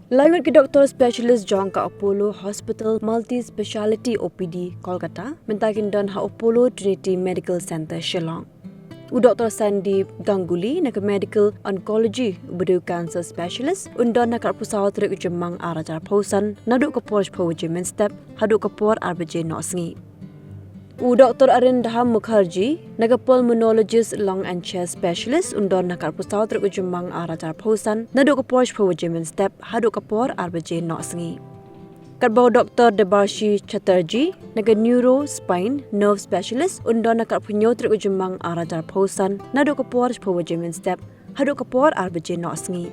Langat ke doktor spesialis jong ka Apollo Hospital Multi Speciality OPD Kolkata mentakin dan ha Apollo Trinity Medical Center Shillong. Doktor Sandeep Ganguly nak medical oncology ubedu cancer specialist undon nak pusat trek jemang arajar pausan naduk ke Porsche Power step haduk ke por arbj no sngi. Doktor Arindham Mukherjee nak pulmonologist lung and chest specialist undon nak pusat trek jemang arajar pausan naduk ke Porsche Power step haduk ke por arbj no sngi. Karbau Doktor Debarshi Chatterjee naga neuro spine nerve specialist undon nak punyotrik ujemang arajar pausan nado ke por Power step haduk ke por arbj no sngi.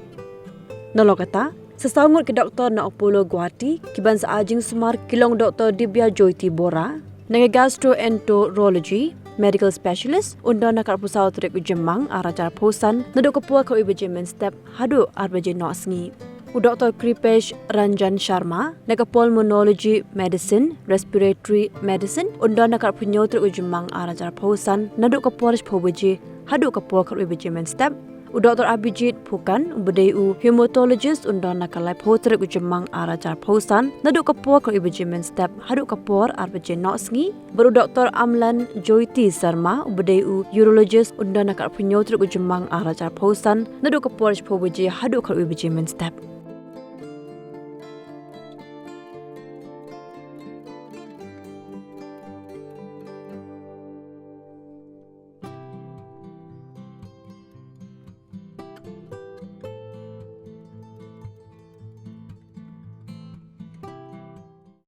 Nolokata sesangut ke doktor na Apollo Guwahati kiban saajing sumar kilong Doktor Dibya Joyti Bora naga gastroenterology medical specialist undon nak pusatrik ujemang arajar pausan nado ke por step haduk arbj no sngi. Doktor Kripesh Ranjan Sharma, nak pulmonology medicine, respiratory medicine, undang nak penyotrik ujemang arajar pausan, naduk ke Porsche Power haduk ke por step. Doktor Abhijit Phukan, ubedeu hematologist undang nak lab hotrik ujemang arajar pausan, naduk ke por step haduk ke por arbj no sngi. Baru Doktor Amlan Joyti Sharma, ubedeu urologist undang nak penyotrik ujemang arajar pausan, naduk ke Porsche Power haduk ke step.